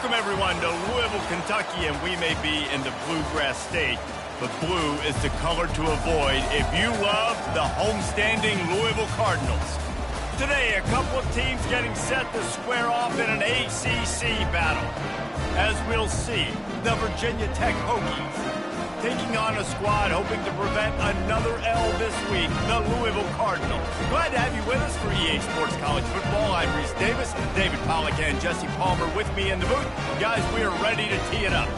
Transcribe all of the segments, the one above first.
Welcome, everyone, to Louisville, Kentucky, and we may be in the Bluegrass State, but blue is the color to avoid if you love the homestanding Louisville Cardinals. Today, a couple of teams getting set to square off in an ACC battle. As we'll see, the Virginia Tech Hokies taking on a squad hoping to prevent another L this week, the Louisville Cardinals. Glad to have you with us for EA Sports College Football. I'm Reese Davis, David Pollack, and Jesse Palmer with me in the booth. Guys, we are ready to tee it up.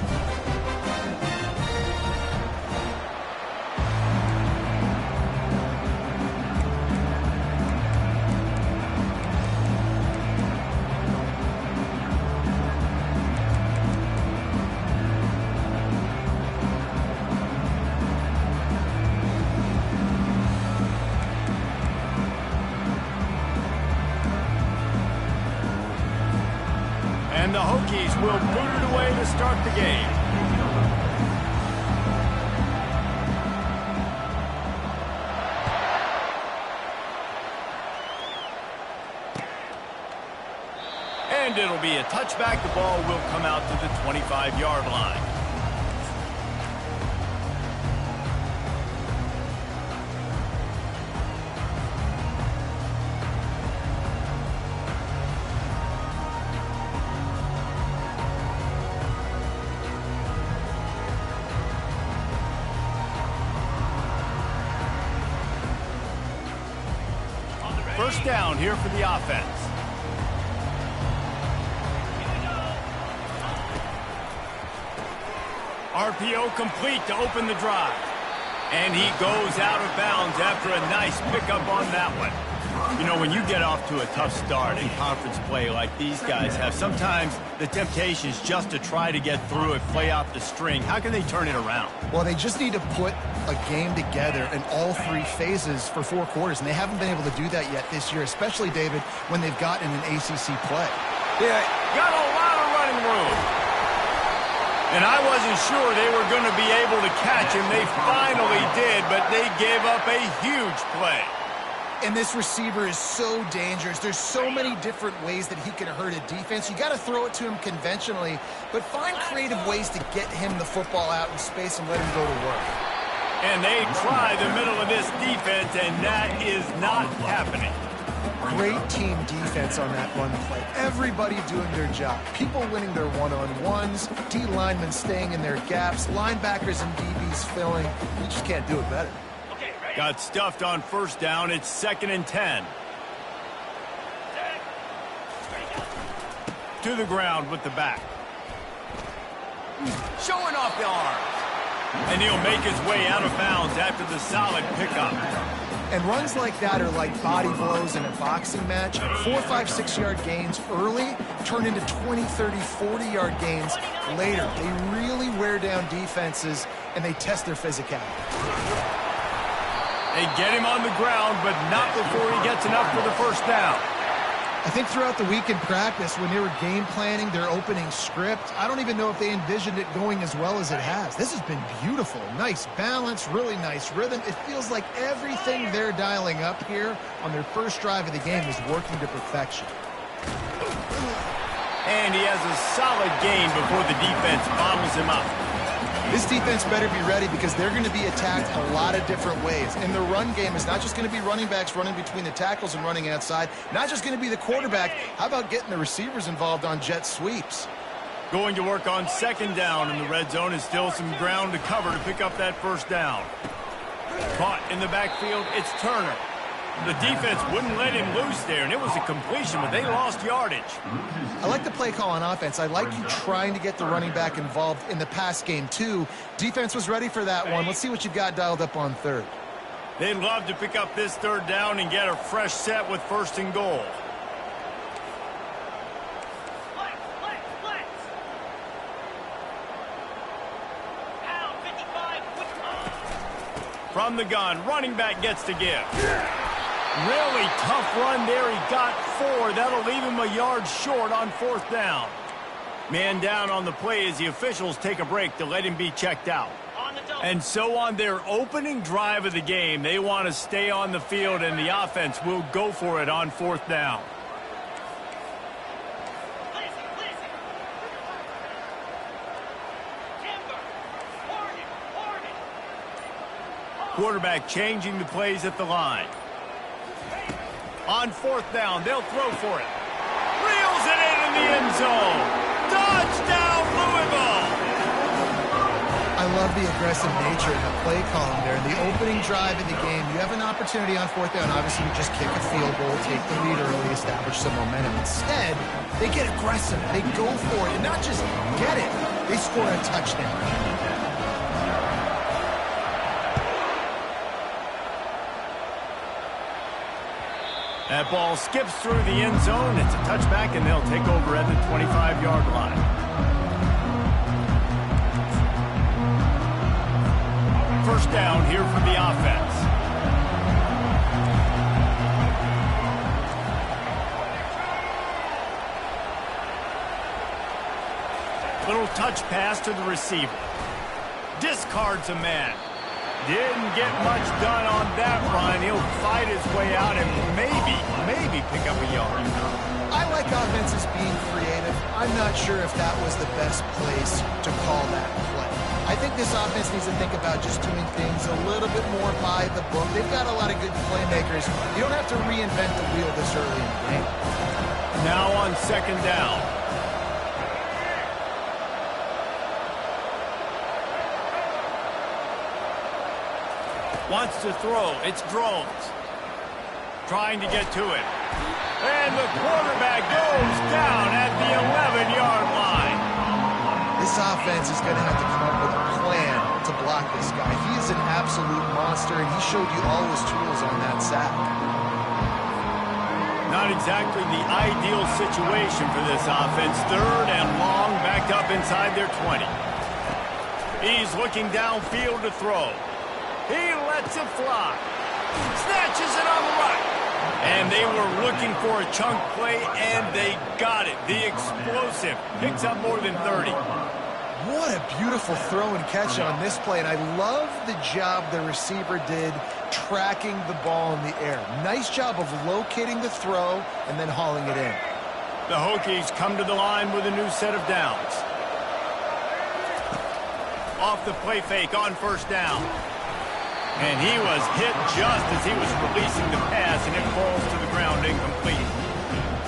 And the Hokies will boot it away to start the game. And it'll be a touchback. The ball will come out to the 25-yard line. First down here for the offense. RPO complete to open the drive. And he goes out of bounds after a nice pickup on that one. You know, when you get off to a tough start in conference play like these guys have, sometimes the temptation is just to try to get through it, play out the string. How can they turn it around? Well, they just need to put a game together in all three phases for 4 quarters, and they haven't been able to do that yet this year, especially, David, when they've gotten an ACC play. Yeah, got a lot of running room. And I wasn't sure they were going to be able to catch him. They finally did, but they gave up a huge play. And this receiver is so dangerous. There's so many different ways that he can hurt a defense. You got to throw it to him conventionally, but find creative ways to get him the football out in space and let him go to work. And they try the middle of this defense, and that is not happening. Great team defense on that run play. Everybody doing their job. People winning their one-on-ones, D linemen staying in their gaps, linebackers and DBs filling. You just can't do it better. Got stuffed on first down. It's 2nd and 10. To the ground with the back. Showing off the arm. And he'll make his way out of bounds after the solid pickup. And runs like that are like body blows in a boxing match. 4, 5, 6 yard gains early turn into 20, 30, 40-yard gains later. They really wear down defenses, and they test their physicality. They get him on the ground, but not before he gets enough for the first down. I think throughout the week in practice, when they were game planning their opening script, I don't even know if they envisioned it going as well as it has. This has been beautiful. Nice balance, really nice rhythm. It feels like everything they're dialing up here on their first drive of the game is working to perfection. And he has a solid gain before the defense bottles him up. This defense better be ready because they're going to be attacked a lot of different ways. And the run game is not just going to be running backs running between the tackles and running outside, not just going to be the quarterback. How about getting the receivers involved on jet sweeps? Going to work on 2nd down in the red zone is still some ground to cover to pick up that first down. Caught in the backfield, it's Turner. The defense wouldn't let him loose there, and it was a completion, but they lost yardage. I like the play call on offense. I like you trying to get the running back involved in the pass game, too. Defense was ready for that one. Let's see what you've got dialed up on 3rd. They'd love to pick up this 3rd down and get a fresh set with 1st and goal. From the gun, running back gets to give. Really tough run there. He got 4. That'll leave him a yard short on 4th down. Man down on the play as the officials take a break to let him be checked out. And so on their opening drive of the game, they want to stay on the field, and the offense will go for it on 4th down. Quarterback changing the plays at the line. On fourth down, they'll throw for it. Reels it in the end zone. Touchdown, Louisville! I love the aggressive nature of the play calling there. The opening drive of the game, you have an opportunity on fourth down. Obviously, you just kick a field goal, take the lead early, establish some momentum. Instead, they get aggressive. They go for it, and not just get it. They score a touchdown. That ball skips through the end zone. It's a touchback, and they'll take over at the 25-yard line. First down here for the offense. Little touch pass to the receiver. Discards a man. Didn't get much done on that run. He'll fight his way out and maybe pick up a yard. I like offenses being creative. I'm not sure if that was the best place to call that play. I think this offense needs to think about just doing things a little bit more by the book. They've got a lot of good playmakers. You don't have to reinvent the wheel this early in the game. Now on second down. Wants to throw. It's Drones. Trying to get to it. And the quarterback goes down at the 11-yard line. This offense is going to have to come up with a plan to block this guy. He is an absolute monster, and he showed you all his tools on that sack. Not exactly the ideal situation for this offense. Third and long, backed up inside their 20. He's looking downfield to throw. He lets it fly. Snatches it on the right. And they were looking for a chunk play, and they got it. The explosive picks up more than 30. What a beautiful throw and catch on this play, and I love the job the receiver did tracking the ball in the air. Nice job of locating the throw and then hauling it in. The Hokies come to the line with a new set of downs. Off the play fake on first down. And he was hit just as he was releasing the pass, and it falls to the ground incomplete.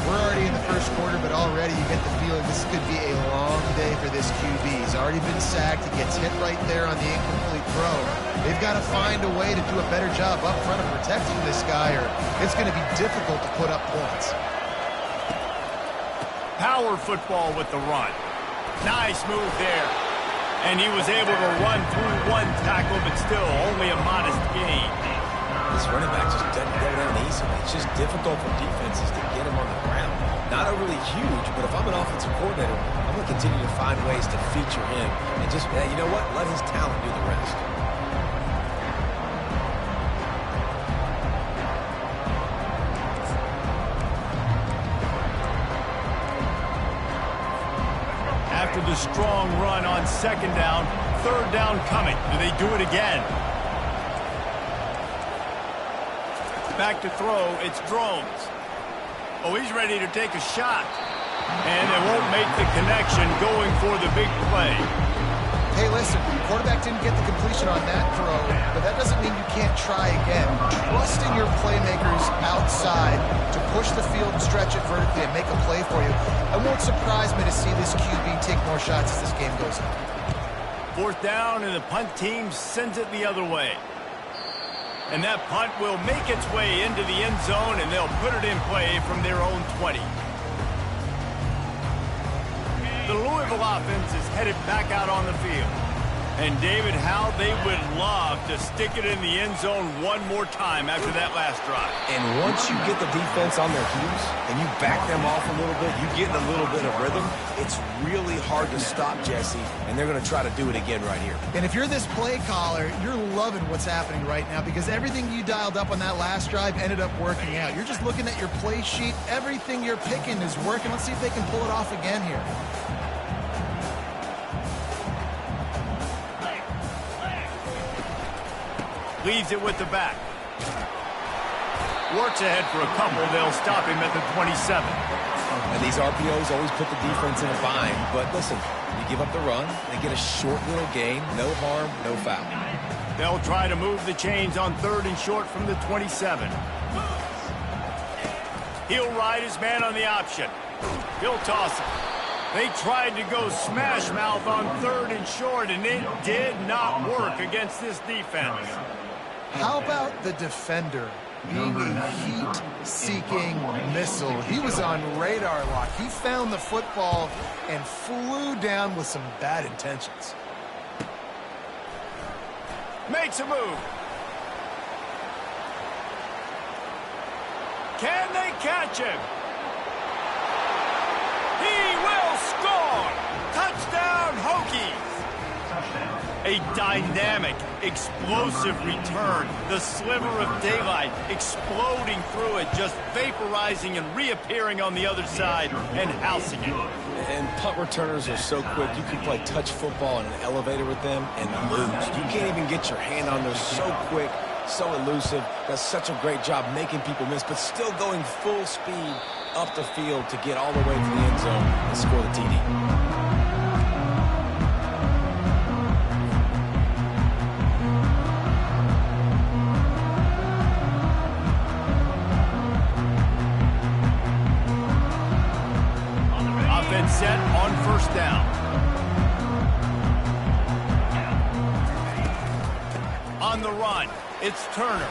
We're already in the first quarter, but already you get the feeling this could be a long day for this QB. He's already been sacked. He gets hit right there on the incomplete throw. They've got to find a way to do a better job up front of protecting this guy, or it's going to be difficult to put up points. Power football with the run. Nice move there. And he was able to run through one tackle, but still only a modest gain. This running back just doesn't go down easily. It's just difficult for defenses to get him on the ground. Not overly huge, but if I'm an offensive coordinator, I'm going to continue to find ways to feature him. And just, you know what? Let his talent do the rest. After the strong run on second down, third down coming. Do they do it again? Back to throw, it's Drones. Oh, he's ready to take a shot. And they won't make the connection going for the big play. Hey, listen, the quarterback didn't get the completion on that throw, but that doesn't mean you can't try again. Trust in your playmakers outside to push the field and stretch it vertically and make a play for you. It won't surprise me to see this QB take more shots as this game goes on. Fourth down, and the punt team sends it the other way. And that punt will make its way into the end zone, and they'll put it in play from their own 20. The Louisville offense is headed back out on the field. And, David, how they would love to stick it in the end zone one more time after that last drive. And once you get the defense on their heels and you back them off a little bit, you get in a little bit of rhythm, it's really hard to stop Jesse, and they're going to try to do it again right here. And if you're this play caller, you're loving what's happening right now because everything you dialed up on that last drive ended up working out. You're just looking at your play sheet. Everything you're picking is working. Let's see if they can pull it off again here. Leaves it with the back. Works ahead for a couple. They'll stop him at the 27. And these RPOs always put the defense in a bind. But listen, you give up the run, they get a short little gain, no harm, no foul. They'll try to move the chains on 3rd and short from the 27. He'll ride his man on the option. He'll toss it. They tried to go smash mouth on 3rd and short, and it did not work against this defense. How about the defender being a heat-seeking missile? He was on radar lock. He found the football and flew down with some bad intentions. Makes a move. Can they catch him? He will score! Touchdown, Hokies! A dynamic, explosive return. The sliver of daylight exploding through it, just vaporizing and reappearing on the other side and housing it. And punt returners are so quick. You can play touch football in an elevator with them and lose. You can't even get your hand on there. So quick, so elusive. Does such a great job making people miss, but still going full speed up the field to get all the way to the end zone and score the TD. Set on 1st down. On the run, it's Turner.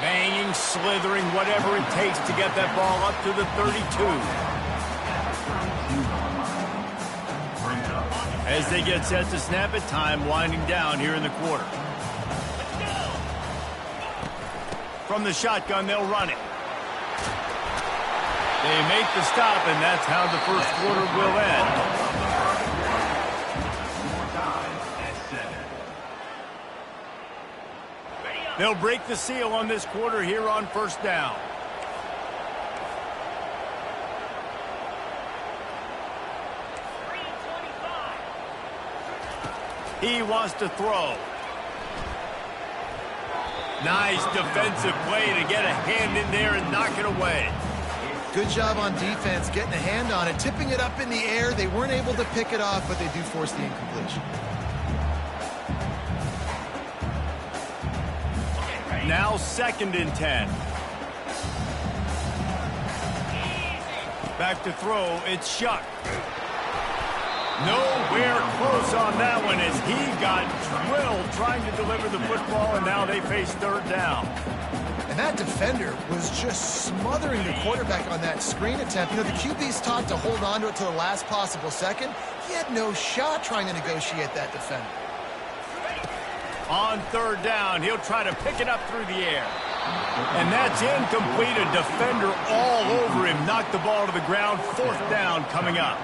Banging, slithering, whatever it takes to get that ball up to the 32. As they get set to snap it, time winding down here in the quarter. From the shotgun, they'll run it. They make the stop, and that's how the first quarter will end. They'll break the seal on this quarter here on 1st down. He wants to throw. Nice defensive play to get a hand in there and knock it away. Good job on defense, getting a hand on it, tipping it up in the air. They weren't able to pick it off, but they do force the incompletion. Now 2nd and 10. Back to throw, it's Shuck. Nowhere close on that one as he got drilled trying to deliver the football, and now they face 3rd down. And that defender was just smothering the quarterback on that screen attempt. You know, the QB's taught to hold on to it to the last possible second. He had no shot trying to negotiate that defender. On 3rd down, he'll try to pick it up through the air. And that's incomplete. A defender all over him. Knocked the ball to the ground. 4th down coming up.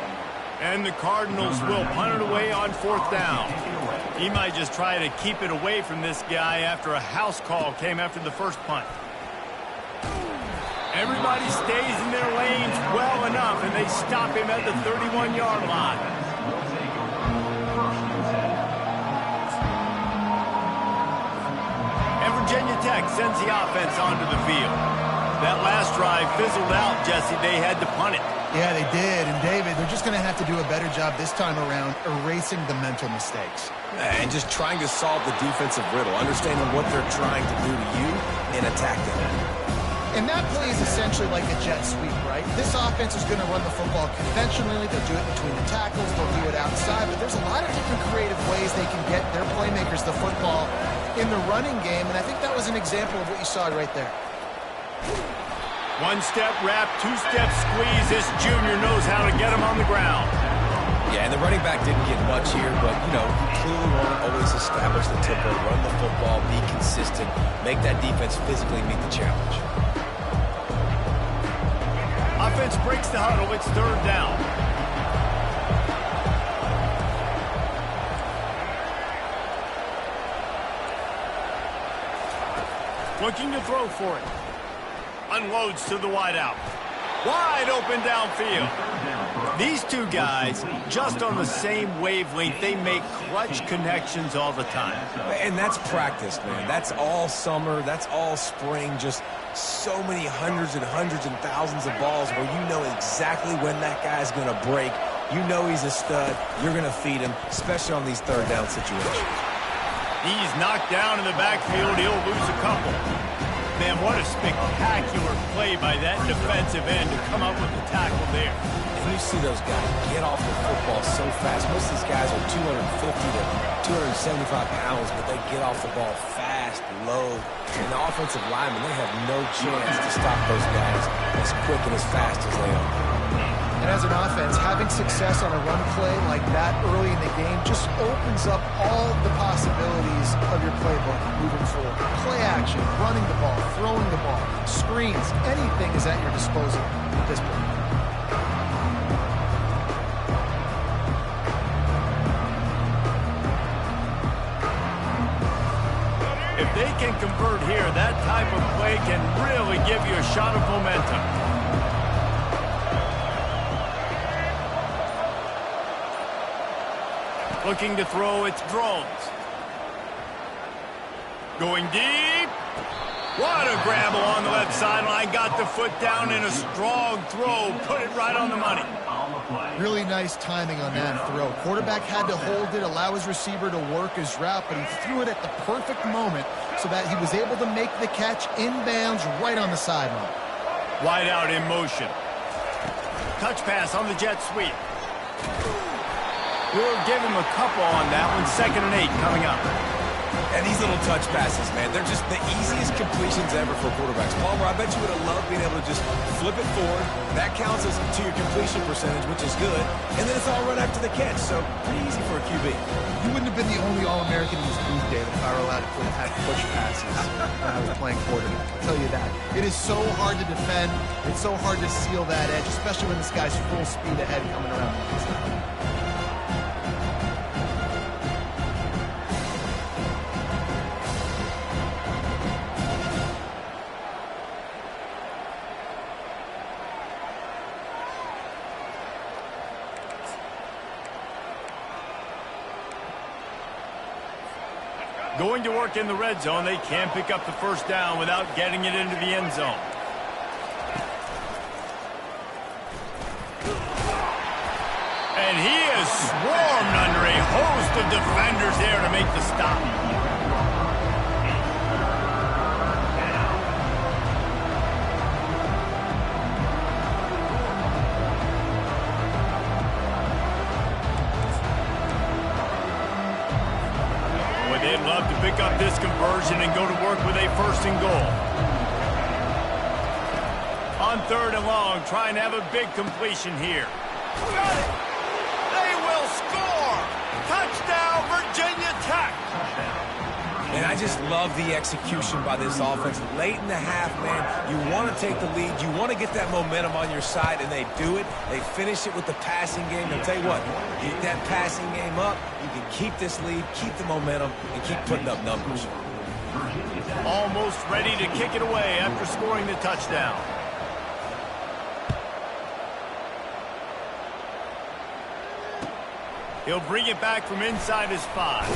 And the Cardinals will punt it away on 4th down. He might just try to keep it away from this guy after a house call came after the first punt. Everybody stays in their lanes well enough, and they stop him at the 31-yard line. And Virginia Tech sends the offense onto the field. That last drive fizzled out, Jesse. They had to punt it. Yeah, they did. And, David, they're just going to have to do a better job this time around erasing the mental mistakes. And just trying to solve the defensive riddle, understanding what they're trying to do to you and attack them. And that play is essentially like a jet sweep, right? This offense is going to run the football conventionally. They'll do it between the tackles. They'll do it outside. But there's a lot of different creative ways they can get their playmakers the football in the running game. And I think that was an example of what you saw right there. One-step wrap, two-step squeeze. This junior knows how to get him on the ground. Yeah, and the running back didn't get much here, but, you know, he clearly wanted to always establish the tempo, run the football, be consistent, make that defense physically meet the challenge. Offense breaks the huddle. It's 3rd down. Looking to throw for it. Unloads to the wideout. Wide open downfield. These two guys, just on the same wavelength, they make clutch connections all the time. And that's practice, man. That's all summer. That's all spring. Just so many hundreds and thousands of balls where you know exactly when that guy's going to break. You know he's a stud. You're going to feed him, especially on these 3rd down situations. He's knocked down in the backfield. He'll lose a couple. Man, what a spectacular play by that defensive end to come up with the tackle there. And you see those guys get off the football so fast. Most of these guys are 250 to 275 pounds, but they get off the ball fast, low. And the offensive linemen, they have no chance to stop those guys as quick and as fast as they are. And as an offense, having success on a run play like that early in the game just opens up all the possibilities of your playbook moving forward. Play action, running the ball, throwing the ball, screens, anything is at your disposal at this point. If they can convert here, that type of play can really give you a shot of momentum. Looking to throw, it's Drones. Going deep. What a grab along the left sideline. Got the foot down in a strong throw. Put it right on the money. Really nice timing on that throw. Quarterback had to hold it, allow his receiver to work his route, but he threw it at the perfect moment so that he was able to make the catch inbounds right on the sideline. Wide out in motion. Touch pass on the jet sweep. We'll give him a couple on that one. 2nd and 8 coming up. And these little touch passes, man, they're just the easiest completions ever for quarterbacks. Palmer, I bet you would have loved being able to just flip it forward. That counts as to your completion percentage, which is good. And then it's all right after the catch, so pretty easy for a QB. You wouldn't have been the only All-American in this booth, David, if I were allowed to have push passes when I was playing quarterback. I'll tell you that. It is so hard to defend. It's so hard to seal that edge, especially when this guy's full speed ahead coming around the inside. Going to work in the red zone. They can't pick up the first down without getting it into the end zone. And he is swarmed under a host of defenders there to make the stop. They'd love to pick up this conversion and go to work with a 1st and goal. On 3rd and long, trying to have a big completion here. Got it! They will score! Touchdown, Virginia Tech! And I just love the execution by this offense. Late in the half, man, you want to take the lead. You want to get that momentum on your side, and they do it. They finish it with the passing game. I'll tell you what, get that passing game up. You can keep this lead, keep the momentum, and keep putting up numbers. Almost ready to kick it away after scoring the touchdown. He'll bring it back from inside his 5.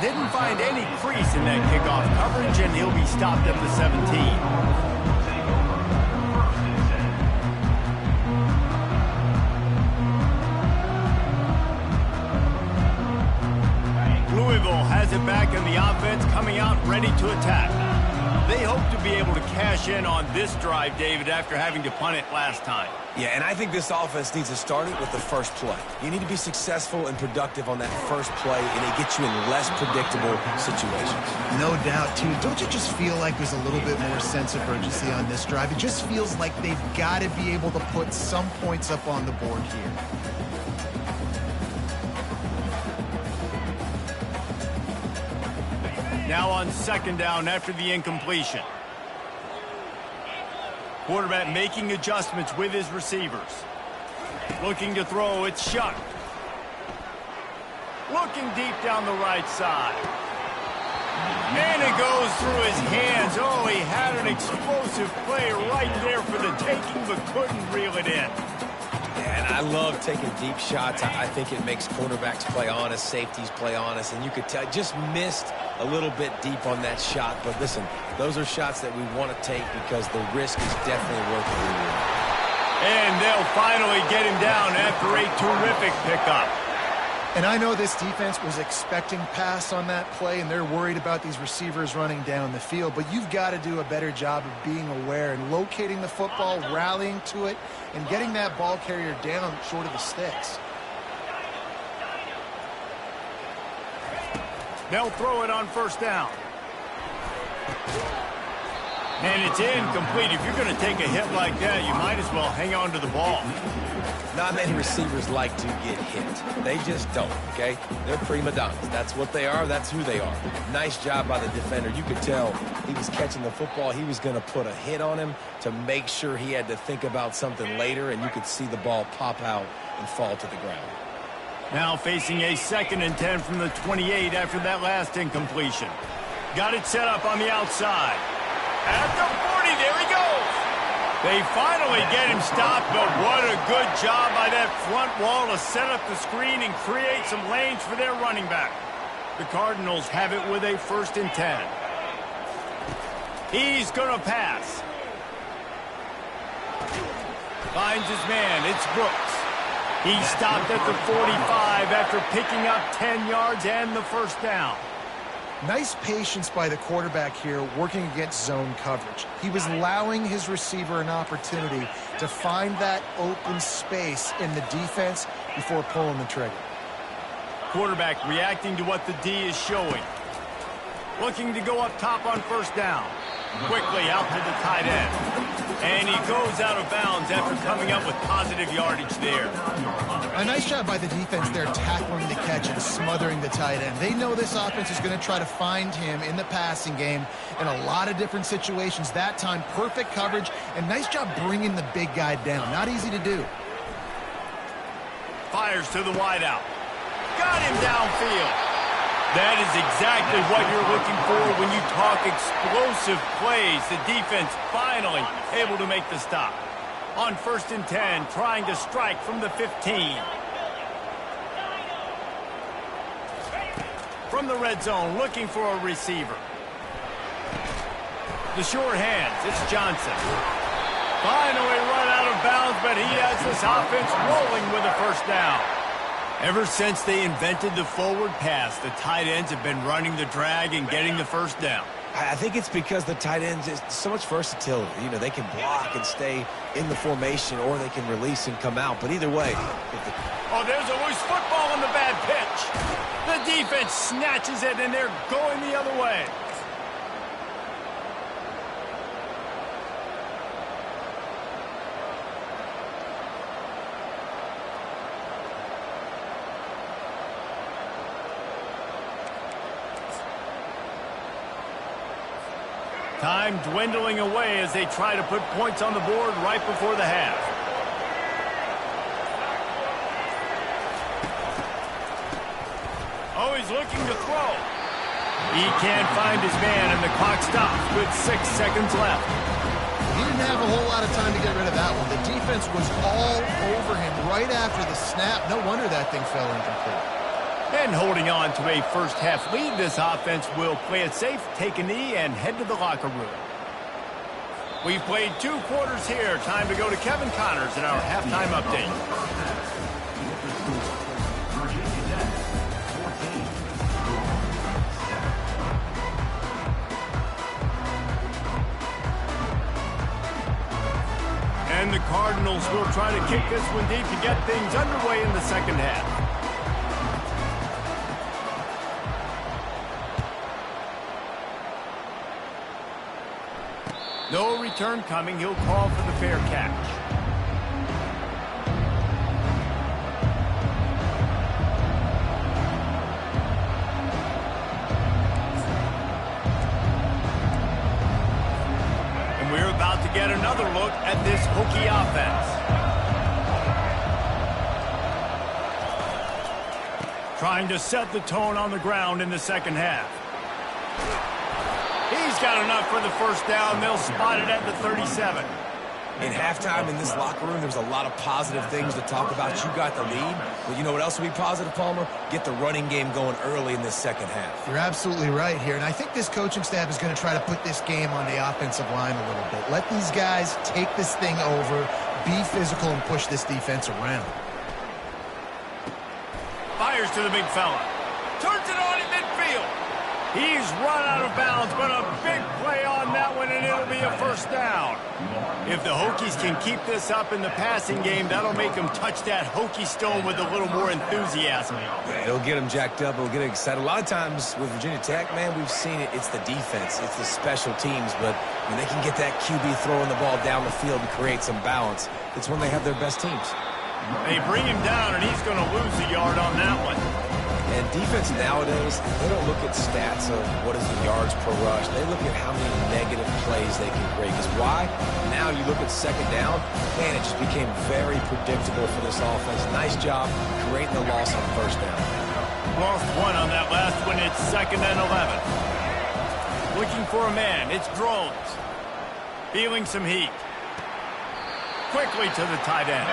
Didn't find any crease in that kickoff coverage, and he'll be stopped at the 17. Louisville has it back, and the offense coming out ready to attack. They hope to be able to cash in on this drive, David, after having to punt it last time. Yeah, and I think this offense needs to start it with the first play. You need to be successful and productive on that first play, and it gets you in less predictable situations. No doubt, too. Don't you just feel like there's a little bit more sense of urgency on this drive? It just feels like they've got to be able to put some points up on the board here. Now on 2nd down after the incompletion. Quarterback making adjustments with his receivers. Looking to throw, it's Shuck. Looking deep down the right side. And it goes through his hands. Oh, he had an explosive play right there for the taking, but couldn't reel it in. And I love taking deep shots. I think it makes quarterbacks play honest, safeties play honest, and you could tell just missed a little bit deep on that shot. But listen, those are shots that we want to take because the risk is definitely worth the reward. And they'll finally get him down after a terrific pickup. And I know this defense was expecting pass on that play, and they're worried about these receivers running down the field, but you've got to do a better job of being aware and locating the football, rallying to it, and getting that ball carrier down short of the sticks. They'll throw it on first down. And it's incomplete. If you're going to take a hit like that, you might as well hang on to the ball. Not many receivers like to get hit. They just don't, okay? They're prima donnas. That's what they are. That's who they are. Nice job by the defender. You could tell he was catching the football. He was going to put a hit on him to make sure he had to think about something later, and you could see the ball pop out and fall to the ground. Now facing a 2nd and 10 from the 28 after that last incompletion. Got it set up on the outside. At the 40, there he goes. They finally get him stopped, but what a good job by that front wall to set up the screen and create some lanes for their running back. The Cardinals have it with a 1st and 10. He's going to pass. Finds his man. It's Brooks. He stopped at the 45 after picking up 10 yards and the 1st down. Nice patience by the quarterback here working against zone coverage. He was allowing his receiver an opportunity to find that open space in the defense before pulling the trigger. Quarterback reacting to what the D is showing. Looking to go up top on 1st down. Quickly out to the tight end. And he goes out of bounds after coming up with positive yardage there. A nice job by the defense there tackling the catch and smothering the tight end. They know this offense is going to try to find him in the passing game in a lot of different situations. That time, perfect coverage and nice job bringing the big guy down. Not easy to do. Fires to the wideout. Got him downfield. That is exactly what you're looking for when you talk explosive plays. The defense finally able to make the stop. On 1st and 10, trying to strike from the 15. From the red zone, looking for a receiver. The short hands, it's Johnson. Finally run out of bounds, but he has this offense rolling with a 1st down. Ever since they invented the forward pass, the tight ends have been running the drag and getting the 1st down. I think it's because the tight ends is so much versatility. You know, they can block and stay in the formation, or they can release and come out. But either way, oh, there's a loose football on the bad pitch. The defense snatches it, and they're going the other way. Time dwindling away as they try to put points on the board right before the half. Oh, he's looking to throw. He can't find his man, and the clock stops with 6 seconds left. He didn't have a whole lot of time to get rid of that one. The defense was all over him right after the snap. No wonder that thing fell incomplete. And holding on to a 1st half lead, this offense will play it safe, take a knee, and head to the locker room. We've played 2 quarters here. Time to go to Kevin Connors in our halftime update. And the Cardinals will try to kick this one deep to get things underway in the 2nd half. No return coming. He'll call for the fair catch. And we're about to get another look at this Hokie offense. Trying to set the tone on the ground in the 2nd half. He's got enough for the 1st down. They'll spot it at the 37. In halftime in this locker room, there's a lot of positive things to talk about. You got the lead, but you know what else will be positive, Palmer? Get the running game going early in this 2nd half. You're absolutely right here, and I think this coaching staff is going to try to put this game on the offensive line a little bit. Let these guys take this thing over, be physical, and push this defense around. Fires to the big fella. Turns it on in midfield. He's run out of bounds, but a big play on that one, and it'll be a first down. If the Hokies can keep this up in the passing game, that'll make them touch that Hokie stone with a little more enthusiasm. It'll get them jacked up. It'll get them excited. A lot of times with Virginia Tech, man, we've seen it. It's the defense. It's the special teams. But when they can get that QB throwing the ball down the field and create some balance, it's when they have their best teams. They bring him down, and he's going to lose a yard on that one. And defense nowadays, they don't look at stats of what is the yards per rush. They look at how many negative plays they can create. Because why? Now you look at second down, man, it just became very predictable for this offense. Nice job creating the loss on first down. Lost one on that last one. It's 2nd and 11. Looking for a man. It's Drones. Feeling some heat. Quickly to the tight end.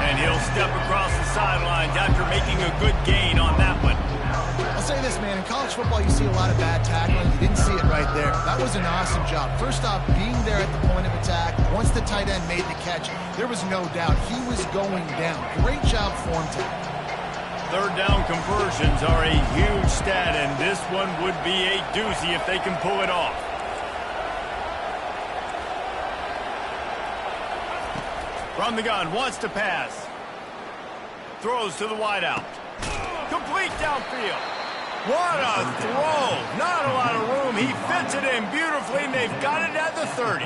And he'll step across the sidelines after making a good gain on that one. I'll say this, man. In college football, you see a lot of bad tackling. You didn't see it right there. That was an awesome job. First off, being there at the point of attack. Once the tight end made the catch, there was no doubt he was going down. Great job form tackle. Third down conversions are a huge stat, and this one would be a doozy if they can pull it off. From the gun, wants to pass. Throws to the wideout. Complete downfield. What a throw. Not a lot of room. He fits it in beautifully, and they've got it at the 30.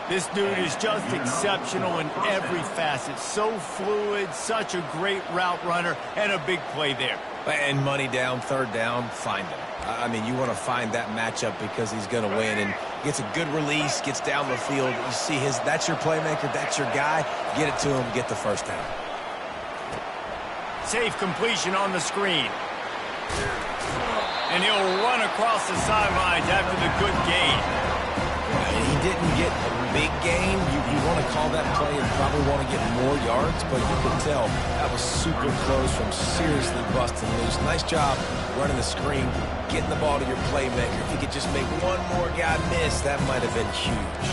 This dude is just exceptional in every facet. So fluid, such a great route runner, and a big play there. And money down, third down, find him. I mean, you want to find that matchup because he's going to win. And gets a good release, gets down the field. You see that's your playmaker, that's your guy. Get it to him, get the first down. Safe completion on the screen. And he'll run across the sidelines after the good gain. He didn't get a big gain. You want to call that play and probably want to get more yards, but you can tell that was super close from seriously busting loose. Nice job running the screen, getting the ball to your playmaker. If he could just make one more guy miss, that might have been huge.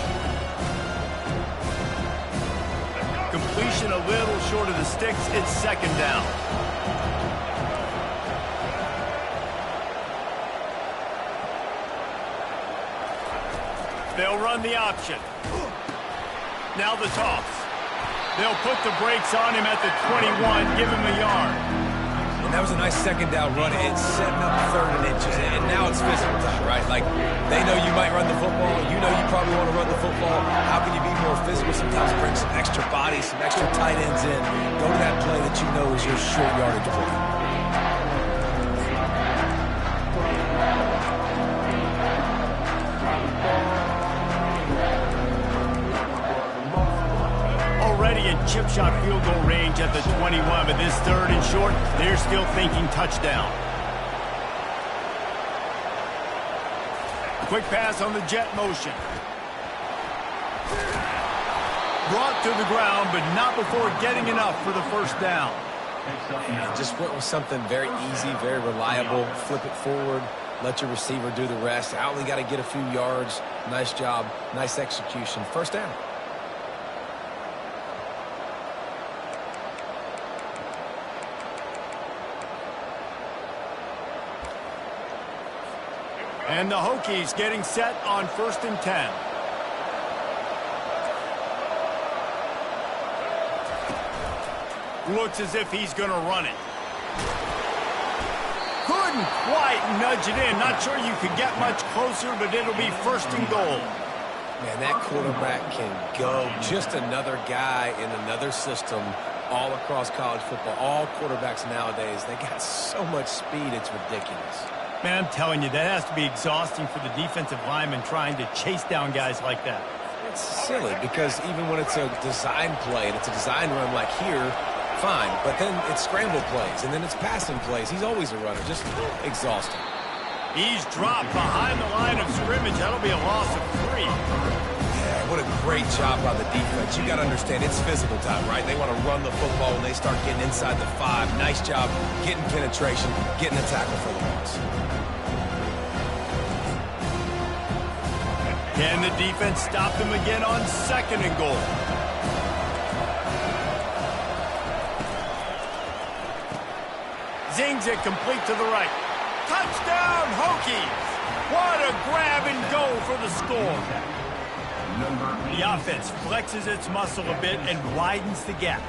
Completion a little short of the sticks. It's 2nd down. They'll run the option. Now the toss. They'll put the brakes on him at the 21, give him a yard. And that was a nice second down run. It's setting up 3rd and inches, and now it's physical time, right? Like, they know you might run the football. You know you probably want to run the football. How can you be more physical? Sometimes bring some extra bodies, some extra tight ends in. Go to that play that you know is your short yardage play. Already in chip shot field goal range at the 21, but this 3rd and short, they're still thinking touchdown. Quick pass on the jet motion. Brought to the ground, but not before getting enough for the first down. And just went with something very easy, very reliable. Flip it forward, let your receiver do the rest. I only got to get a few yards. Nice job, nice execution. First down. And the Hokies getting set on 1st and 10. Looks as if he's going to run it. Couldn't quite nudge it in. Not sure you could get much closer, but it'll be 1st and goal. Man, that quarterback can go. Just another guy in another system all across college football. All quarterbacks nowadays, they got so much speed, it's ridiculous. Man, I'm telling you, that has to be exhausting for the defensive lineman trying to chase down guys like that. It's silly because even when it's a design play and it's a design run like here, fine. But then it's scramble plays and then it's passing plays. He's always a runner, just exhausting. He's dropped behind the line of scrimmage. That'll be a loss of 3. Yeah, what a great job by the defense. You got to understand, it's physical time, right? They want to run the football when they start getting inside the 5. Nice job getting penetration, getting the tackle for the loss. Can the defense stop them again on 2nd and goal? Swings it complete to the right. Touchdown, Hokies! What a grab and go for the score. The offense flexes its muscle a bit and widens the gap.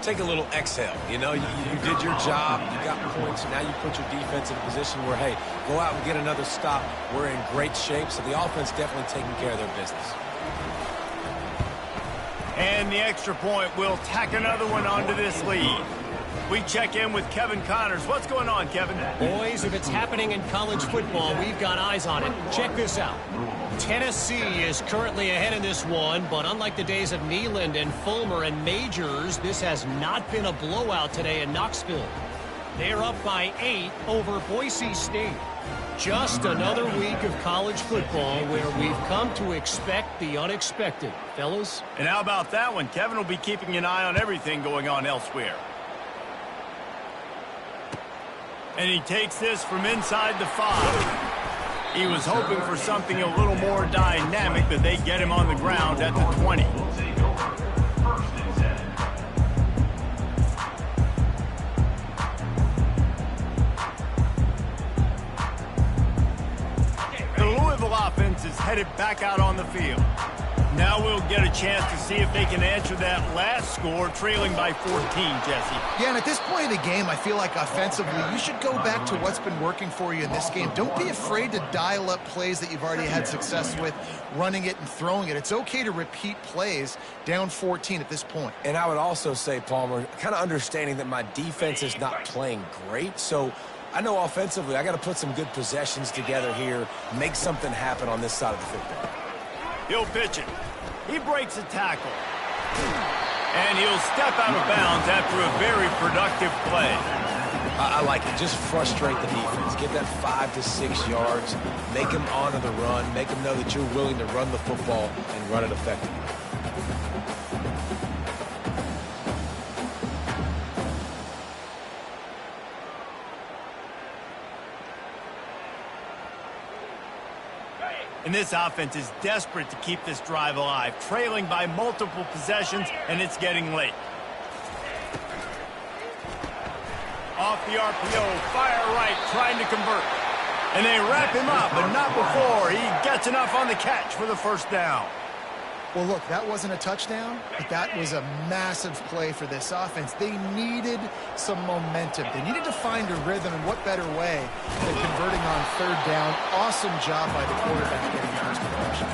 Take a little exhale. You know, you did your job. You got points. Now you put your defense in a position where, hey, go out and get another stop. We're in great shape, so the offense definitely taking care of their business. And the extra point will tack another one onto this lead. We check in with Kevin Connors. What's going on, Kevin? Boys, if it's happening in college football, we've got eyes on it. Check this out. Tennessee is currently ahead in this one, but unlike the days of Neyland and Fulmer and Majors, this has not been a blowout today in Knoxville. They're up by 8 over Boise State. Just another week of college football where we've come to expect the unexpected. Fellas? And how about that one? Kevin will be keeping an eye on everything going on elsewhere. And he takes this from inside the 5. He was hoping for something a little more dynamic, but they get him on the ground at the 20. The Louisville offense is headed back out on the field. Now we'll get a chance to see if they can answer that last score, trailing by 14, Jesse. Yeah, and at this point of the game, I feel like offensively, you should go back to what's been working for you in this game. Don't be afraid to dial up plays that you've already had success with, running it and throwing it. It's okay to repeat plays down 14 at this point. And I would also say, Palmer, kind of understanding that my defense is not playing great, so I know offensively I got to put some good possessions together here, make something happen on this side of the football. He'll pitch it. He breaks a tackle. And he'll step out of bounds after a very productive play. I like it. Just frustrate the defense. Get that 5 to 6 yards. Make them honor the run. Make them know that you're willing to run the football and run it effectively. And this offense is desperate to keep this drive alive, trailing by multiple possessions, and it's getting late. Off the RPO, fire right, trying to convert. And they wrap him up, but not before he gets enough on the catch for the first down. Well, look, that wasn't a touchdown, but that was a massive play for this offense. They needed some momentum. They needed to find a rhythm, and what better way than converting on third down. Awesome job by the quarterback getting first possession.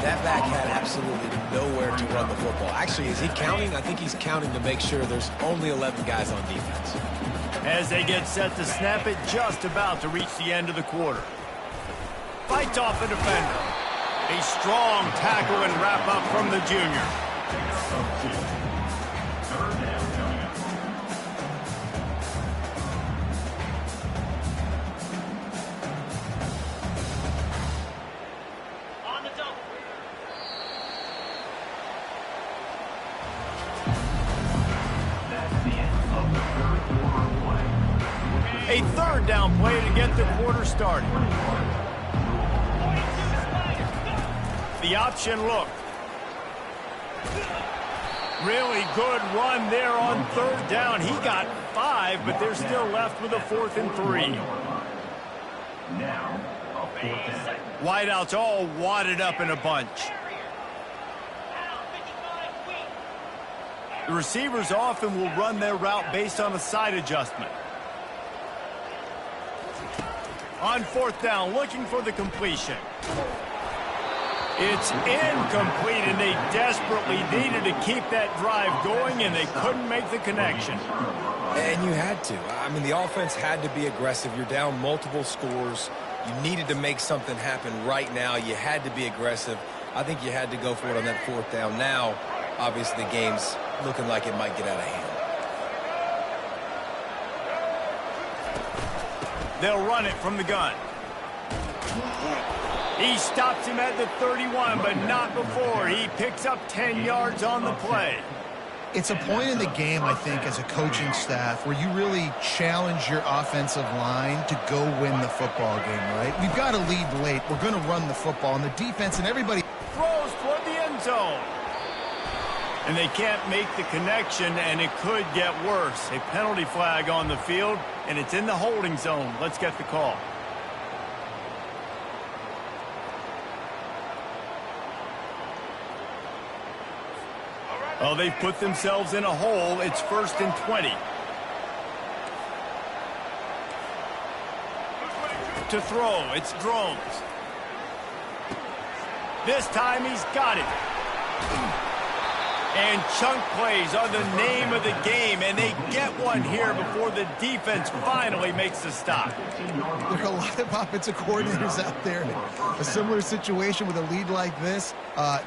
That back had absolutely nowhere to run the football. Actually, is he counting? I think he's counting to make sure there's only 11 guys on defense. As they get set to snap it, just about to reach the end of the quarter. Fights off a defender. A strong tackle and wrap up from the junior. On the double. A third down play to get the quarter started. The option look. Really good run there on third down. He got 5, but they're still left with a 4th and 3. Wideouts all wadded up in a bunch. The receivers often will run their route based on a side adjustment. On 4th down, looking for the completion. It's incomplete, and they desperately needed to keep that drive going, and they couldn't make the connection. And you had to. I mean, the offense had to be aggressive. You're down multiple scores. You needed to make something happen right now. You had to be aggressive. I think you had to go for it on that 4th down. Now, obviously, the game's looking like it might get out of hand. They'll run it from the gun. He stops him at the 31, but not before. He picks up 10 yards on the play. It's a point in the game, I think, as a coaching staff, where you really challenge your offensive line to go win the football game, right? We've got to lead late. We're going to run the football, and the defense and everybody throws toward the end zone. And they can't make the connection, and it could get worse. A penalty flag on the field, and it's in the holding zone. Let's get the call. Oh, they've put themselves in a hole. It's 1st and 20. To throw, it's Drones. This time he's got it. And chunk plays are the name of the game, and they get one here before the defense finally makes the stop. There are a lot of offensive coordinators out there in a similar situation with a lead like this.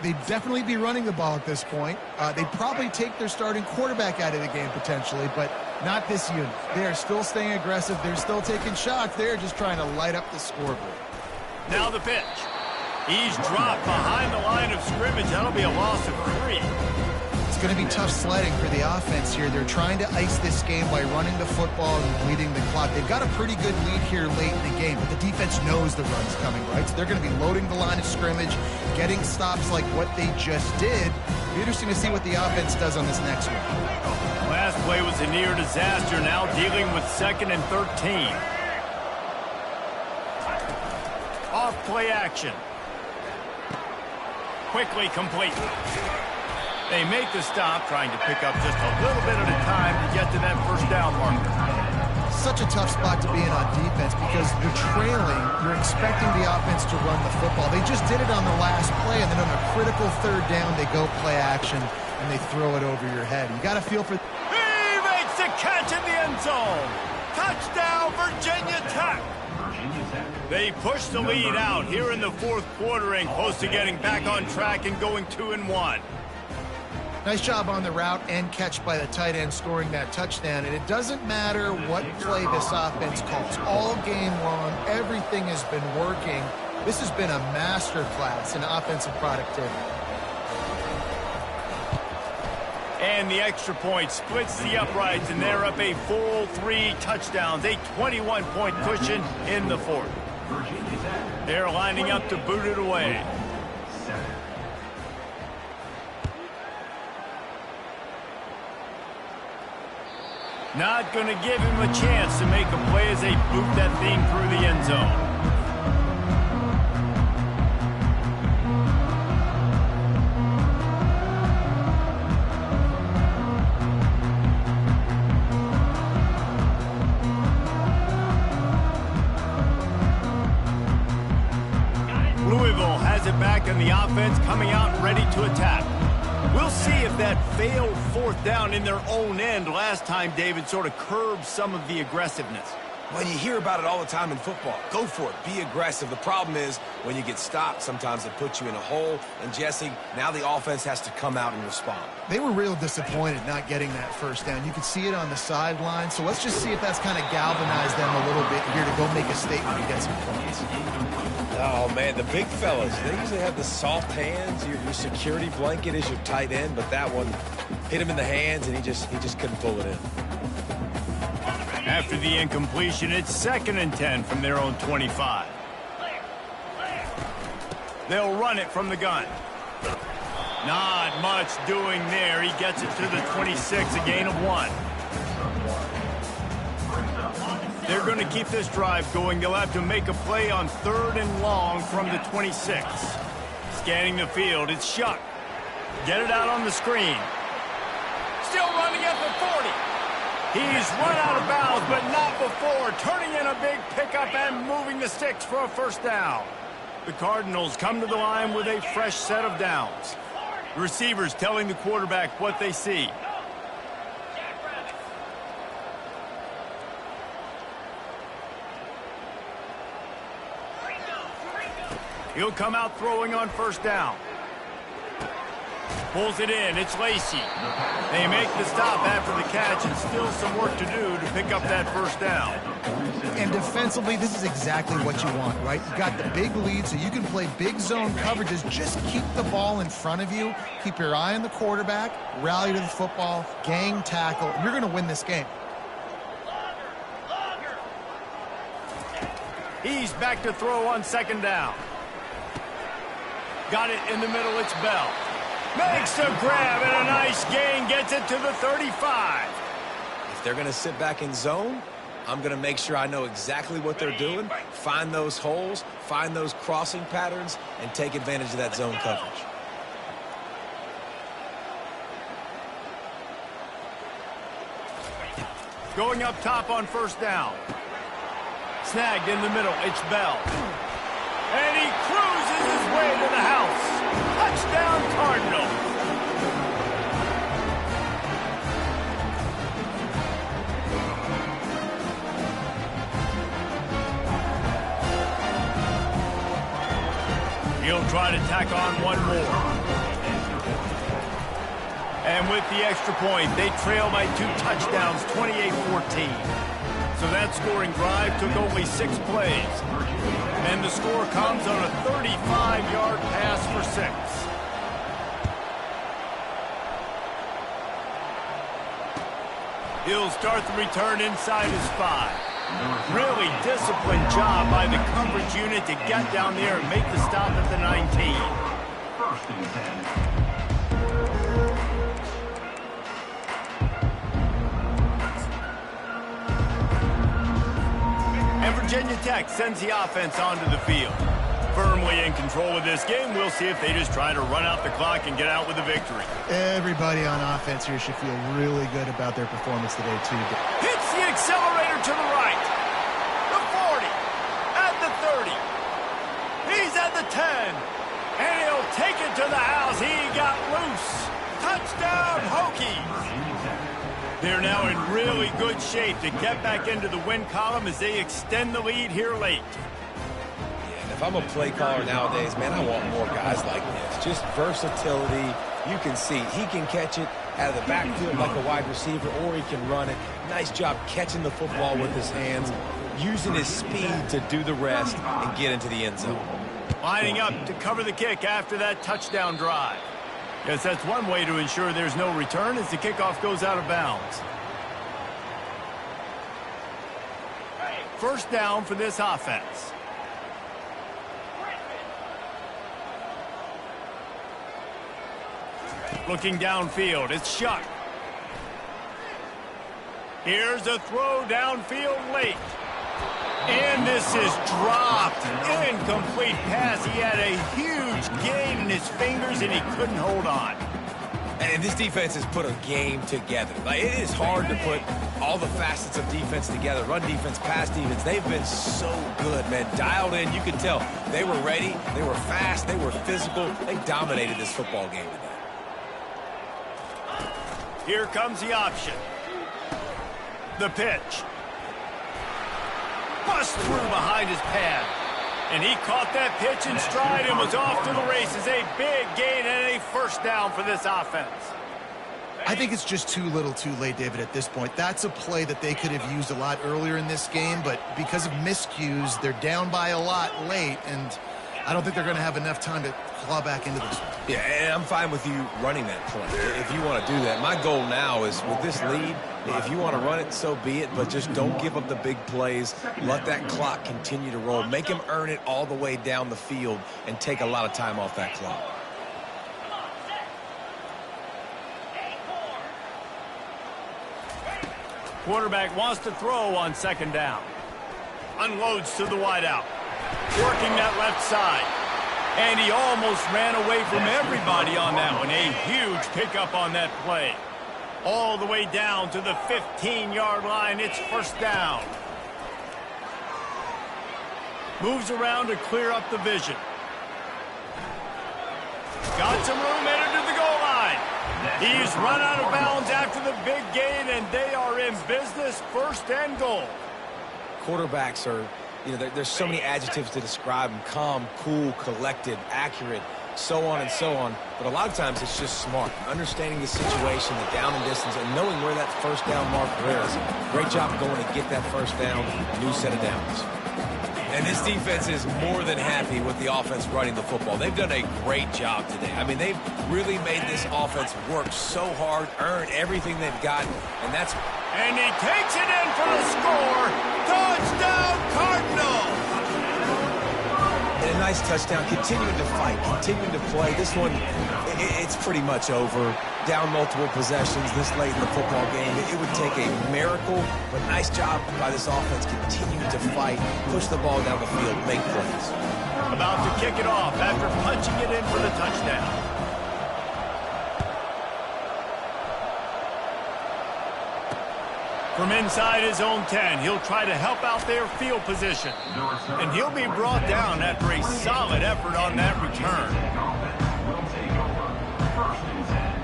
They'd definitely be running the ball at this point. They'd probably take their starting quarterback out of the game potentially, but not this unit. They are still staying aggressive. They're still taking shots. They're just trying to light up the scoreboard. Now the pitch. He's dropped behind the line of scrimmage. That'll be a loss of 3. It's going to be tough sledding for the offense here. They're trying to ice this game by running the football and bleeding the clock. They've got a pretty good lead here late in the game, but the defense knows the run's coming, right? So they're going to be loading the line of scrimmage, getting stops like what they just did. It'll be interesting to see what the offense does on this next one. Last play was a near disaster. Now dealing with 2nd and 13. Off play action. Quickly complete. They make the stop, trying to pick up just a little bit at a time to get to that 1st down marker. Such a tough spot to be in on defense because you're trailing. You're expecting the offense to run the football. They just did it on the last play, and then on a critical 3rd down, they go play action, and they throw it over your head. You got to feel for... He makes the catch in the end zone. Touchdown, Virginia Tech. They push the lead out here in the 4th quarter and close to getting back on track and going 2-1. Nice job on the route and catch by the tight end scoring that touchdown. And it doesn't matter what play this offense calls. All game long, everything has been working. This has been a masterclass in offensive productivity. And the extra point splits the uprights, and they're up a full 3 touchdowns, a 21-point cushion in the 4th. They're lining up to boot it away. Not going to give him a chance to make a play as they boot that thing through the end zone. Louisville has it back, and the offense coming out ready to attack. We'll see if that failed 4th down in their own end last time, David, sort of curbed some of the aggressiveness. Well, you hear about it all the time in football. Go for it. Be aggressive. The problem is when you get stopped, sometimes it puts you in a hole. And, Jesse, now the offense has to come out and respond. They were real disappointed not getting that 1st down. You could see it on the sideline. So let's just see if that's kind of galvanized them a little bit here to go make a statement and get some points. Oh, man, the big fellas, they usually have the soft hands. Your security blanket is your tight end, but that one hit him in the hands, and he just couldn't pull it in. After the incompletion, it's 2nd and 10 from their own 25. They'll run it from the gun. Not much doing there. He gets it to the 26, a gain of 1. They're going to keep this drive going. They'll have to make a play on 3rd and long from the 26. Scanning the field, it's Shuck. Get it out on the screen. Still running at the 40. He's run out of bounds, but not before. Turning in a big pickup and moving the sticks for a 1st down. The Cardinals come to the line with a fresh set of downs. The receivers telling the quarterback what they see. He'll come out throwing on 1st down. Pulls it in. It's Lacey. They make the stop after the catch, and still some work to do to pick up that 1st down. And defensively, this is exactly what you want, right? You got the big lead, so you can play big zone coverages. Just keep the ball in front of you. Keep your eye on the quarterback. Rally to the football. Gang tackle. And you're going to win this game. He's back to throw on 2nd down. Got it in the middle. It's Bell. Makes the grab and a nice gain, gets it to the 35. If they're going to sit back in zone, I'm going to make sure I know exactly what they're doing, find those holes, find those crossing patterns, and take advantage of that zone coverage. Going up top on first down. Snagged in the middle, it's Bell. And he cruises his way to the house. Touchdown, Cardinals. He'll try to tack on one more. And with the extra point, they trail by 2 touchdowns, 28-14. So that scoring drive took only 6 plays. And the score comes on a 35-yard pass for 6. He'll start the return inside his 5. Really disciplined job by the coverage unit to get down there and make the stop at the 19. First and 10. And Virginia Tech sends the offense onto the field. Firmly in control of this game, we'll see if they just try to run out the clock and get out with a victory. Everybody on offense here should feel really good about their performance today, too. Hits the accelerator to the right. The 40. At the 30. He's at the 10. And he'll take it to the house. He got loose. Touchdown, Hokies. They're now in really good shape to get back into the win column as they extend the lead here late. Yeah, if I'm a play caller nowadays, man, I want more guys like this. Just versatility. You can see he can catch it out of the backfield like a wide receiver, or he can run it. Nice job catching the football with his hands, using his speed to do the rest and get into the end zone. Lining up to cover the kick after that touchdown drive. Guess that's one way to ensure there's no return as the kickoff goes out of bounds. First down for this offense. Looking downfield, it's Shuck. Here's a throw downfield late. And this is dropped. Incomplete pass. He had a huge gain in his fingers, and he couldn't hold on. And this defense has put a game together. Like, it is hard to put all the facets of defense together. Run defense, pass defense. They've been so good, man. Dialed in. You can tell they were ready. They were fast. They were physical. They dominated this football game today. Here comes the option. The pitch. Bust through behind his pad. And he caught that pitch in stride and was off to the races. A big gain and a first down for this offense. I think it's just too little too late, David, at this point. That's a play that they could have used a lot earlier in this game, but because of miscues, they're down by a lot late, and I don't think they're going to have enough time to claw back into this one. Yeah, and I'm fine with you running that play if you want to do that. My goal now is with this lead, if you want to run it, so be it, but just don't give up the big plays. Let that clock continue to roll. Make them earn it all the way down the field and take a lot of time off that clock. Quarterback wants to throw on second down. Unloads to the wideout. Working that left side. And he almost ran away from everybody on that one. A huge pickup on that play. All the way down to the 15-yard line. It's first down. Moves around to clear up the vision. Got some room headed to the goal line. He's run out of bounds after the big gain, and they are in business, first and goal. Quarterbacks are, you know, there's so many adjectives to describe them. Calm, cool, collected, accurate, so on and so on. But a lot of times it's just smart. Understanding the situation, the down and distance, and knowing where that first down marker is. Great job going to get that first down, new set of downs. And this defense is more than happy with the offense running the football. They've done a great job today. I mean, they've really made this offense work so hard, earn everything they've got, and that's... And he takes it in for the score. Touchdown, Cardinals! And nice touchdown. Continuing to fight, continuing to play. This one, it's pretty much over. Down multiple possessions this late in the football game. It would take a miracle, but nice job by this offense continuing to fight, push the ball down the field, make plays. About to kick it off after punching it in for the touchdown. From inside his own 10, he'll try to help out their field position. And he'll be brought down after a solid effort on that return. Will take over. First and 10.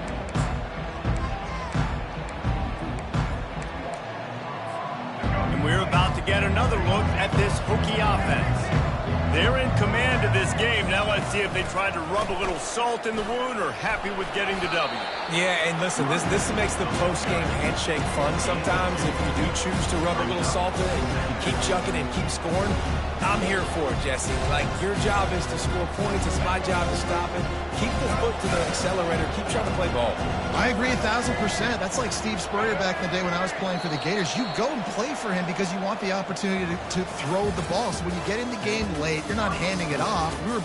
And we're about to get another look at this Hokie offense. They're in command of this game. Now let's see if they try to rub a little salt in the wound or happy with getting the W. Yeah, and listen, this makes the post-game handshake fun sometimes. If you do choose to rub a little salt in it, you keep chucking and keep scoring. I'm here for it, Jesse. Like, your job is to score points. It's my job to stop it. Keep the foot to the accelerator. Keep trying to play ball. I agree 1,000%. That's like Steve Spurrier back in the day when I was playing for the Gators. You go and play for him because you want the opportunity to throw the ball. So when you get in the game late, you're not handing it off. We were